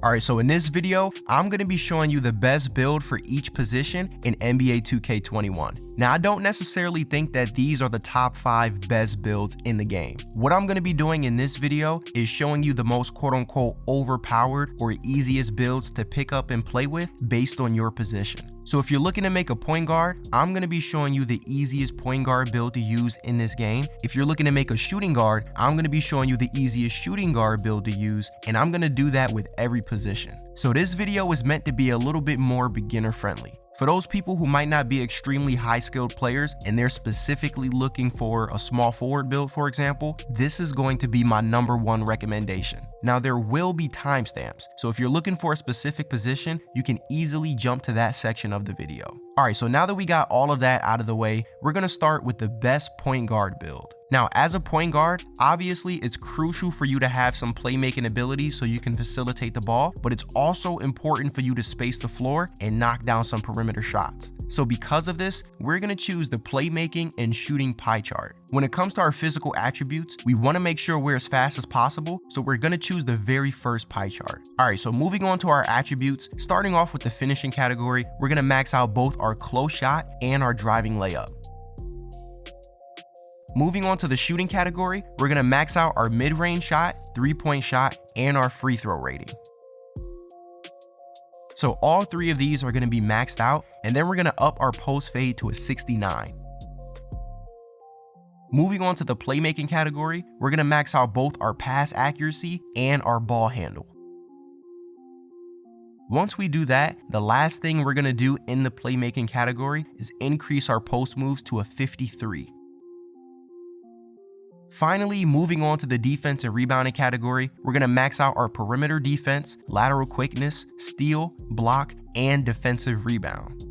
Alright, so in this video, I'm going to be showing you the best build for each position in NBA 2K21. Now, I don't necessarily think that these are the top 5 best builds in the game. What I'm going to be doing in this video is showing you the most quote-unquote overpowered or easiest builds to pick up and play with based on your position. So if you're looking to make a point guard, I'm going to be showing you the easiest point guard build to use in this game. If you're looking to make a shooting guard, I'm going to be showing you the easiest shooting guard build to use, and I'm going to do that with every position. So this video is meant to be a little bit more beginner friendly. For those people who might not be extremely high skilled players and they're specifically looking for a small forward build, for example, this is going to be my #1 recommendation. Now, there will be timestamps, so if you're looking for a specific position, you can easily jump to that section of the video. Alright, so now that we got all of that out of the way, we're going to start with the best point guard build. Now, as a point guard, obviously it's crucial for you to have some playmaking ability so you can facilitate the ball, but it's also important for you to space the floor and knock down some perimeter shots. So because of this, we're going to choose the playmaking and shooting pie chart. When it comes to our physical attributes, we want to make sure we're as fast as possible, so we're going to choose the very first pie chart. Alright, so moving on to our attributes, starting off with the finishing category, we're going to max out both our close shot and our driving layup. Moving on to the shooting category, we're going to max out our mid-range shot, 3-point shot, and our free throw rating. So all 3 of these are going to be maxed out, and then we're going to up our post fade to a 69. Moving on to the playmaking category, we're going to max out both our pass accuracy and our ball handle. Once we do that, the last thing we're going to do in the playmaking category is increase our post moves to a 53. Finally, moving on to the defense and rebounding category, we're going to max out our perimeter defense, lateral quickness, steal, block, and defensive rebound.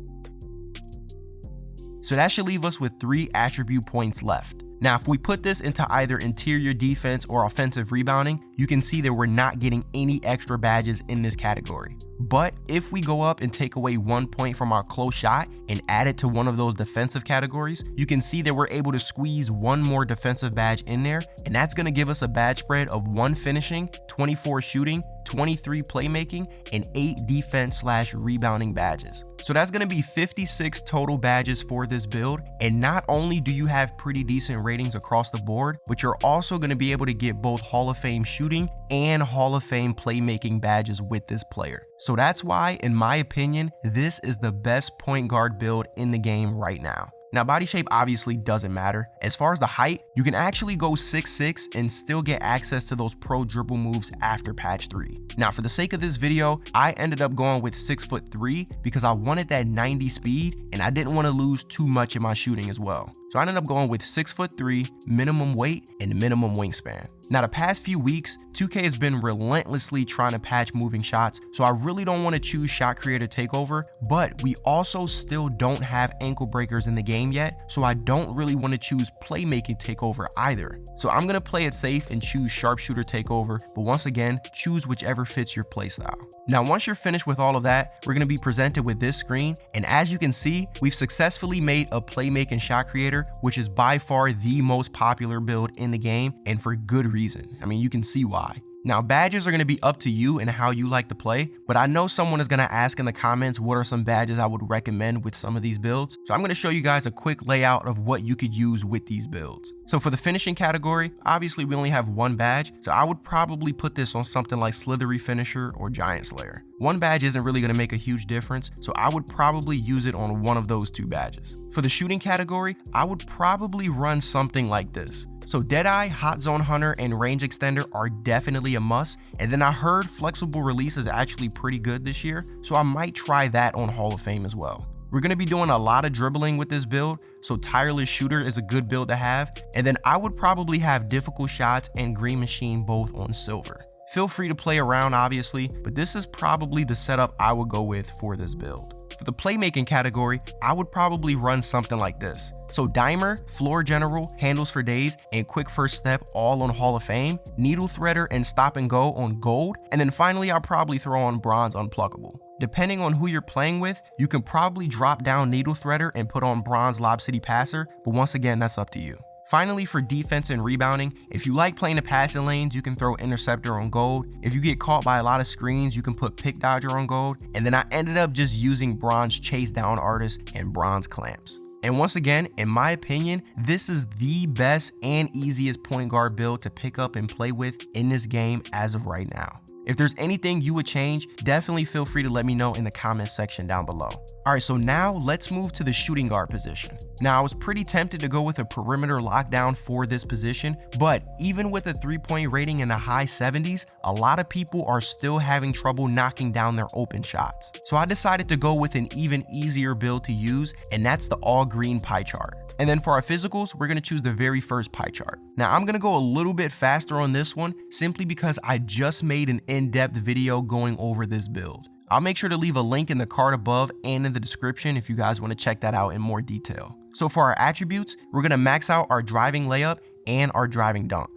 So that should leave us with 3 attribute points left. Now, if we put this into either interior defense or offensive rebounding, you can see that we're not getting any extra badges in this category. But if we go up and take away 1 point from our close shot and add it to one of those defensive categories, you can see that we're able to squeeze 1 more defensive badge in there, and that's going to give us a badge spread of 1 finishing, 24 shooting, 23 playmaking, and 8 defense/rebounding badges. So that's going to be 56 total badges for this build, and not only do you have pretty decent ratings across the board, but you're also going to be able to get both Hall of Fame shooting and Hall of Fame playmaking badges with this player. So that's why, in my opinion, this is the best point guard build in the game right now. Now, body shape obviously doesn't matter. As far as the height, you can actually go 6'6" and still get access to those pro dribble moves after patch 3. Now, for the sake of this video, I ended up going with 6'3" because I wanted that 90 speed and I didn't want to lose too much in my shooting as well. So I ended up going with 6'3", minimum weight, and minimum wingspan. Now, the past few weeks, 2K has been relentlessly trying to patch moving shots, so I really don't want to choose shot creator takeover, but we also still don't have ankle breakers in the game yet, so I don't really want to choose playmaking takeover either. So I'm going to play it safe and choose sharpshooter takeover, but once again, choose whichever fits your playstyle. Now, once you're finished with all of that, we're going to be presented with this screen, and as you can see, we've successfully made a playmaking shot creator, which is by far the most popular build in the game, and for good reason. I mean, you can see why. Now, badges are going to be up to you and how you like to play, but I know someone is going to ask in the comments what are some badges I would recommend with some of these builds. So I'm going to show you guys a quick layout of what you could use with these builds. So for the finishing category, obviously we only have 1 badge, so I would probably put this on something like Slithery Finisher or Giant Slayer. 1 badge isn't really going to make a huge difference, so I would probably use it on one of those 2 badges. For the shooting category, I would probably run something like this. So Deadeye, Hot Zone Hunter, and Range Extender are definitely a must, and then I heard Flexible Release is actually pretty good this year, so I might try that on Hall of Fame as well. We're going to be doing a lot of dribbling with this build, so Tireless Shooter is a good build to have, and then I would probably have Difficult Shots and Green Machine both on Silver. Feel free to play around obviously, but this is probably the setup I would go with for this build. For the playmaking category, I would probably run something like this. So Dimer, Floor General, Handles for Days, and Quick First Step all on Hall of Fame, Needle Threader and Stop and Go on Gold, and then finally I'll probably throw on Bronze Unpluckable. Depending on who you're playing with, you can probably drop down Needle Threader and put on Bronze Lob City Passer, but once again, that's up to you. Finally, for defense and rebounding, if you like playing the passing lanes, you can throw interceptor on gold. If you get caught by a lot of screens, you can put pick dodger on gold. And then I ended up just using bronze chase down artist and bronze clamps. And once again, in my opinion, this is the best and easiest point guard build to pick up and play with in this game as of right now. If there's anything you would change, definitely feel free to let me know in the comment section down below. Alright, so now let's move to the shooting guard position. Now, I was pretty tempted to go with a perimeter lockdown for this position, but even with a 3-point rating in the high 70s, a lot of people are still having trouble knocking down their open shots. So I decided to go with an even easier build to use, and that's the all green pie chart. And then for our physicals, we're going to choose the very first pie chart. Now, I'm going to go a little bit faster on this one simply because I just made an in-depth video going over this build. I'll make sure to leave a link in the card above and in the description if you guys want to check that out in more detail. So for our attributes, we're going to max out our driving layup and our driving dunk.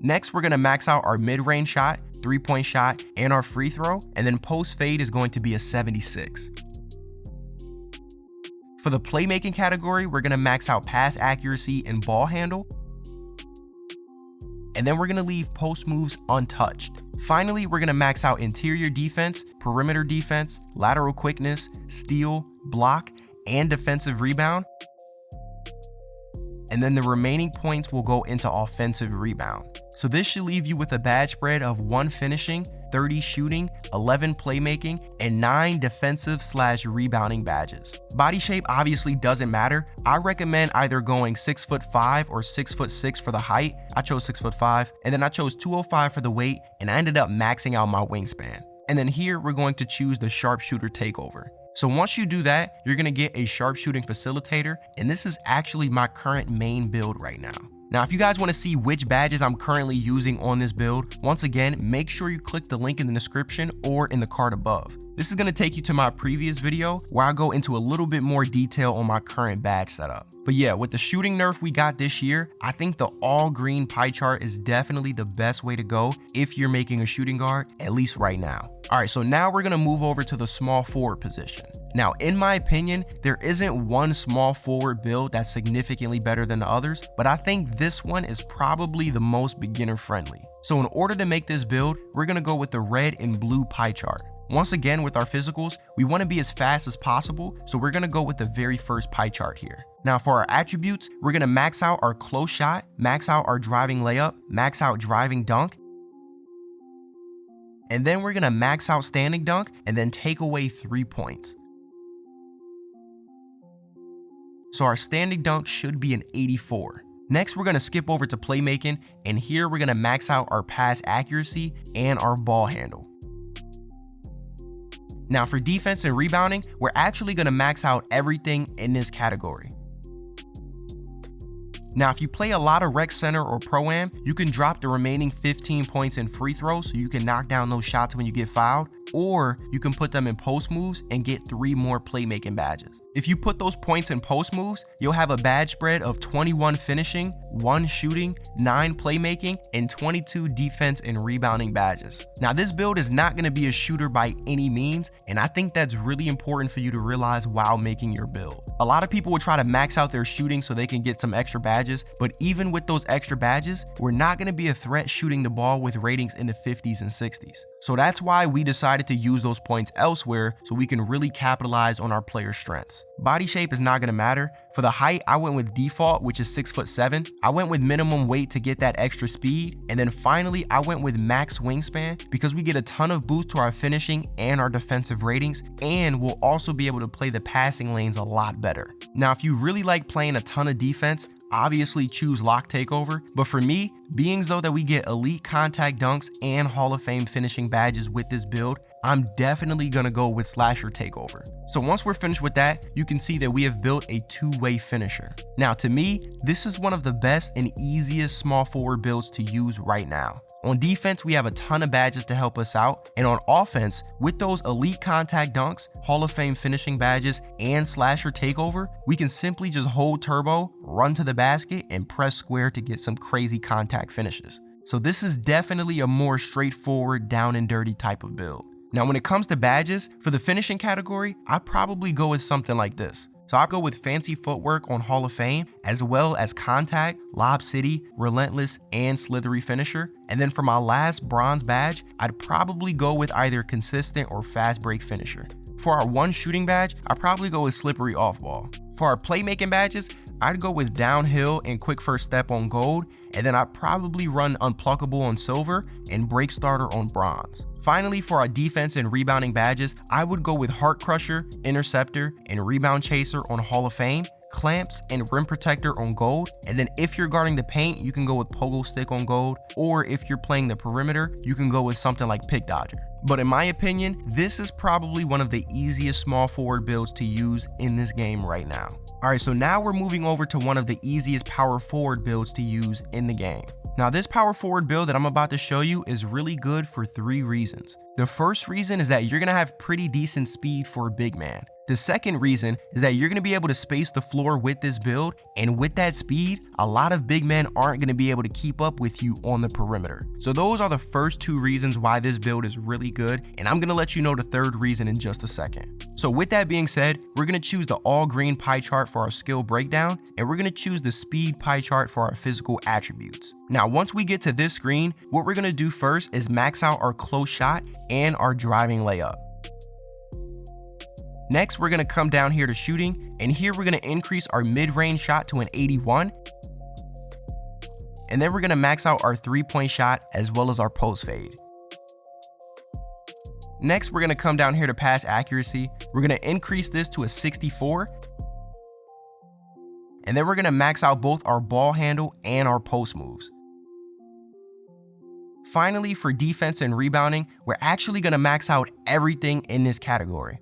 Next, we're going to max out our mid-range shot, 3-point shot, and our free throw, and then post fade is going to be a 76. For the playmaking category, we're going to max out pass accuracy and ball handle. And then we're going to leave post moves untouched. Finally, we're going to max out interior defense, perimeter defense, lateral quickness, steal, block, and defensive rebound. And then the remaining points will go into offensive rebound. So this should leave you with a badge spread of 1 finishing, 30 shooting, 11 playmaking, and 9 defensive/rebounding badges. Body shape obviously doesn't matter. I recommend either going 6'5" or 6'6" for the height. I chose 6'5", and then I chose 205 for the weight, and I ended up maxing out my wingspan. And then here we're going to choose the sharpshooter takeover. So once you do that, you're going to get a sharpshooting facilitator, and this is actually my current main build right now. Now, if you guys want to see which badges I'm currently using on this build, once again, make sure you click the link in the description or in the card above. This is going to take you to my previous video where I go into a little bit more detail on my current badge setup. But yeah, with the shooting nerf we got this year, I think the all green pie chart is definitely the best way to go if you're making a shooting guard, at least right now. Alright, so now we're going to move over to the small forward position. Now, in my opinion, there isn't one small forward build that's significantly better than the others, but I think this one is probably the most beginner friendly. So in order to make this build, we're going to go with the red and blue pie chart. Once again, with our physicals, we want to be as fast as possible, so we're going to go with the very first pie chart here. Now for our attributes, we're going to max out our close shot, max out our driving layup, max out driving dunk, and then we're going to max out standing dunk and then take away 3 points. So our standing dunk should be an 84. Next, we're going to skip over to playmaking, and here we're going to max out our pass accuracy and our ball handle. Now for defense and rebounding, we're actually going to max out everything in this category. Now, if you play a lot of rec center or pro-am, you can drop the remaining 15 points in free throws so you can knock down those shots when you get fouled, or you can put them in post moves and get 3 more playmaking badges. If you put those points in post moves, you'll have a badge spread of 21 finishing, 1 shooting, 9 playmaking, and 22 defense and rebounding badges. Now, this build is not going to be a shooter by any means, and I think that's really important for you to realize while making your build. A lot of people will try to max out their shooting so they can get some extra badges, but even with those extra badges, we're not going to be a threat shooting the ball with ratings in the 50s and 60s. So that's why we decided to use those points elsewhere so we can really capitalize on our player strengths. Body shape is not going to matter. For the height, I went with default, which is 6'7". I went with minimum weight to get that extra speed. And then finally, I went with max wingspan because we get a ton of boost to our finishing and our defensive ratings, and we'll also be able to play the passing lanes a lot better. Now, if you really like playing a ton of defense, obviously choose lock takeover, but for me, being as though that we get elite contact dunks and Hall of Fame finishing badges with this build, I'm definitely gonna go with slasher takeover. So once we're finished with that, you can see that we have built a 2-way finisher. Now to me, this is one of the best and easiest small forward builds to use right now. On defense, we have a ton of badges to help us out, and on offense, with those elite contact dunks, Hall of Fame finishing badges, and slasher takeover, we can simply just hold turbo, run to the basket, and press square to get some crazy contact finishes. So this is definitely a more straightforward, down and dirty type of build. Now when it comes to badges, for the finishing category, I'd probably go with something like this. So I'll go with fancy footwork on Hall of Fame, as well as contact, lob city, relentless, and slithery finisher. And then for my last bronze badge, I'd probably go with either consistent or fast break finisher. For our one shooting badge, I'd probably go with slippery off ball. For our playmaking badges, I'd go with downhill and quick first step on gold, and then I'd probably run unpluckable on silver and break starter on bronze. Finally, for our defense and rebounding badges, I would go with heart crusher, interceptor, and rebound chaser on Hall of Fame, clamps and rim protector on gold, and then if you're guarding the paint, you can go with pogo stick on gold, or if you're playing the perimeter, you can go with something like pick dodger. But in my opinion, this is probably one of the easiest small forward builds to use in this game right now. Alright, so now we're moving over to one of the easiest power forward builds to use in the game. Now this power forward build that I'm about to show you is really good for 3 reasons. The first reason is that you're going to have pretty decent speed for a big man. The second reason is that you're going to be able to space the floor with this build, and with that speed, a lot of big men aren't going to be able to keep up with you on the perimeter. So those are the first 2 reasons why this build is really good, and I'm going to let you know the third reason in just a second. So with that being said, we're going to choose the all green pie chart for our skill breakdown, and we're going to choose the speed pie chart for our physical attributes. Now once we get to this screen, what we're going to do first is max out our close shot and our driving layup. Next, we're going to come down here to shooting, and here we're going to increase our mid-range shot to an 81. And then we're going to max out our 3-point shot as well as our post fade. Next, we're going to come down here to pass accuracy. We're going to increase this to a 64. And then we're going to max out both our ball handle and our post moves. Finally, for defense and rebounding, we're actually going to max out everything in this category.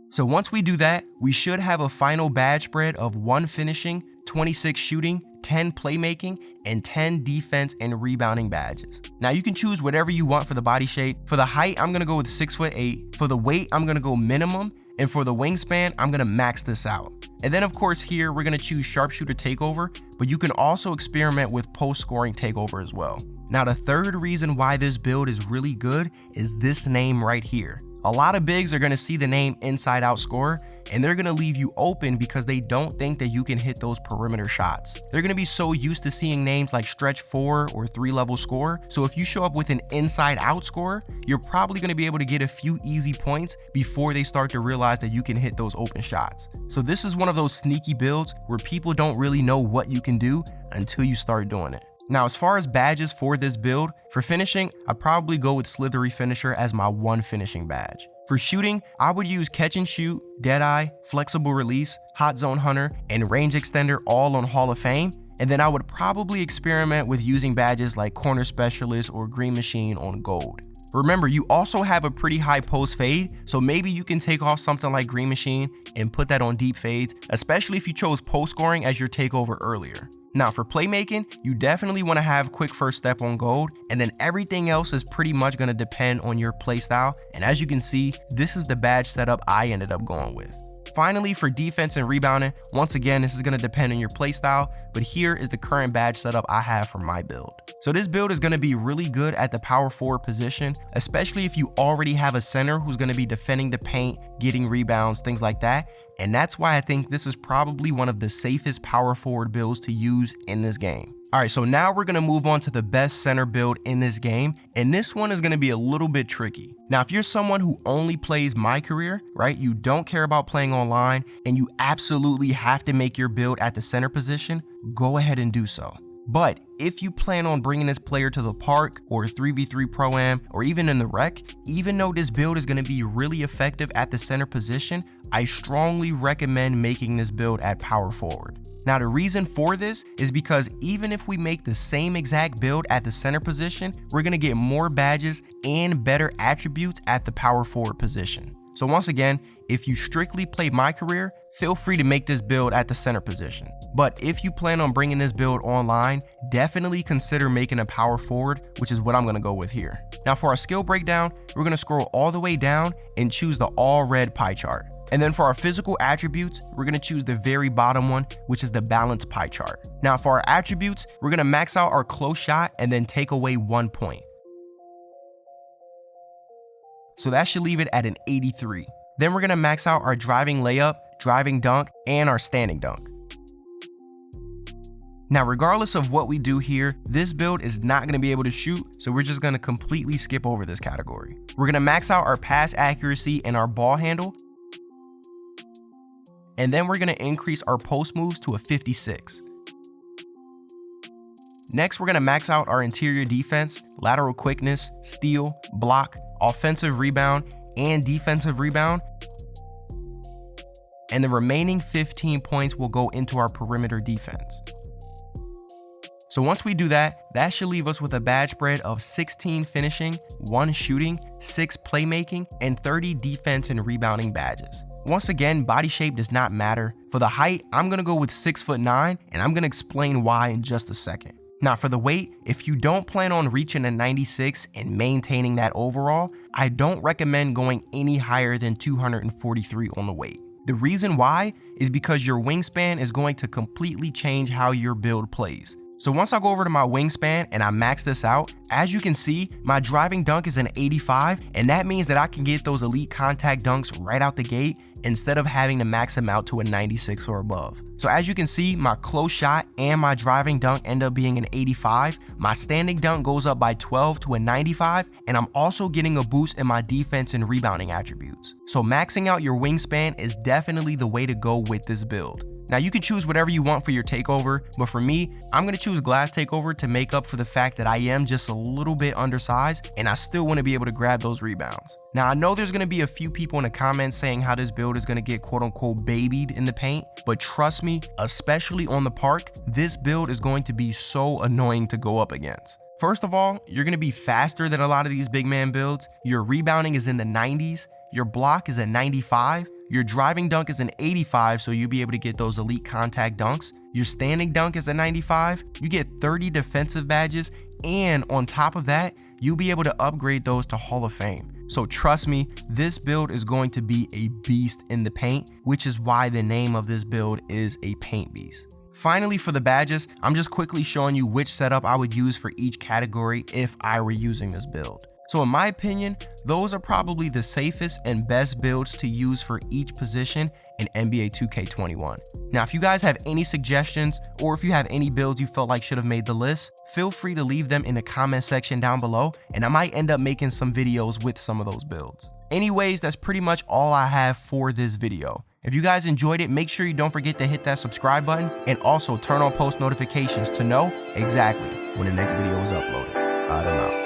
So once we do that, we should have a final badge spread of 1 finishing, 26 shooting, 10 playmaking, and 10 defense and rebounding badges. Now you can choose whatever you want for the body shape. For the height, I'm gonna go with 6'8". For the weight, I'm gonna go minimum. And for the wingspan, I'm gonna max this out. And then of course here, we're gonna choose sharpshooter takeover, but you can also experiment with post scoring takeover as well. Now the third reason why this build is really good is this name right here. A lot of bigs are going to see the name inside out scorer, and they're going to leave you open because they don't think that you can hit those perimeter shots. They're going to be so used to seeing names like stretch 4 or 3-level scorer. So if you show up with an inside out scorer, you're probably going to be able to get a few easy points before they start to realize that you can hit those open shots. So this is one of those sneaky builds where people don't really know what you can do until you start doing it. Now, as far as badges for this build, for finishing, I'd probably go with slithery finisher as my 1 finishing badge. For shooting, I would use catch and shoot, deadeye, flexible release, hot zone hunter, and range extender all on Hall of Fame. And then I would probably experiment with using badges like corner specialist or green machine on gold. Remember, you also have a pretty high post fade, so maybe you can take off something like green machine and put that on deep fades, especially if you chose post scoring as your takeover earlier. Now for playmaking, you definitely want to have quick first step on gold, and then everything else is pretty much going to depend on your playstyle. And as you can see, this is the badge setup I ended up going with. Finally, for defense and rebounding, once again, this is going to depend on your playstyle, but here is the current badge setup I have for my build. So this build is going to be really good at the power forward position, especially if you already have a center who's going to be defending the paint, getting rebounds, things like that. And that's why I think this is probably one of the safest power forward builds to use in this game. Alright, so now we're going to move on to the best center build in this game, and this one is going to be a little bit tricky. Now, if you're someone who only plays My Career, right, you don't care about playing online, and you absolutely have to make your build at the center position, go ahead and do so. But if you plan on bringing this player to the park or 3v3 Pro-Am or even in the rec, even though this build is going to be really effective at the center position, I strongly recommend making this build at power forward. Now the reason for this is because even if we make the same exact build at the center position, we're going to get more badges and better attributes at the power forward position. So once again, if you strictly play My Career, feel free to make this build at the center position. But if you plan on bringing this build online, definitely consider making a power forward, which is what I'm going to go with here. Now for our skill breakdown, we're going to scroll all the way down and choose the all red pie chart. And then for our physical attributes, we're going to choose the very bottom one, which is the balanced pie chart. Now for our attributes, we're going to max out our close shot and then take away 1 point. So that should leave it at an 83. Then we're gonna max out our driving layup, driving dunk, and our standing dunk. Now, regardless of what we do here, this build is not gonna be able to shoot, so we're just gonna completely skip over this category. We're gonna max out our pass accuracy and our ball handle, and then we're gonna increase our post moves to a 56. Next, we're gonna max out our interior defense, lateral quickness, steal, block, offensive rebound, and defensive rebound. And the remaining 15 points will go into our perimeter defense. So once we do that, that should leave us with a badge spread of 16 finishing, 1 shooting, 6 playmaking, and 30 defense and rebounding badges. Once again, body shape does not matter. For the height, I'm gonna go with 6'9", and I'm gonna explain why in just a second. Now for the weight, if you don't plan on reaching a 96 and maintaining that overall, I don't recommend going any higher than 243 on the weight. The reason why is because your wingspan is going to completely change how your build plays. So once I go over to my wingspan and I max this out, as you can see, my driving dunk is an 85, and that means that I can get those elite contact dunks right out the gate instead of having to max them out to a 96 or above. So as you can see, my close shot and my driving dunk end up being an 85, my standing dunk goes up by 12 to a 95, and I'm also getting a boost in my defense and rebounding attributes. So maxing out your wingspan is definitely the way to go with this build. Now you can choose whatever you want for your takeover, but for me, I'm gonna choose glass takeover to make up for the fact that I am just a little bit undersized and I still wanna be able to grab those rebounds. Now I know there's gonna be a few people in the comments saying how this build is gonna get quote unquote babied in the paint, but trust me, especially on the park, this build is going to be so annoying to go up against. First of all, you're gonna be faster than a lot of these big man builds, your rebounding is in the 90s, your block is at 95, your driving dunk is an 85, so you'll be able to get those elite contact dunks. Your standing dunk is a 95, you get 30 defensive badges, and on top of that, you'll be able to upgrade those to Hall of Fame. So trust me, this build is going to be a beast in the paint, which is why the name of this build is a paint beast. Finally, for the badges, I'm just quickly showing you which setup I would use for each category if I were using this build. So in my opinion, those are probably the safest and best builds to use for each position in NBA 2K21. Now, if you guys have any suggestions or if you have any builds you felt like should have made the list, feel free to leave them in the comment section down below, and I might end up making some videos with some of those builds. Anyways, that's pretty much all I have for this video. If you guys enjoyed it, make sure you don't forget to hit that subscribe button and also turn on post notifications to know exactly when the next video is uploaded. I'm out.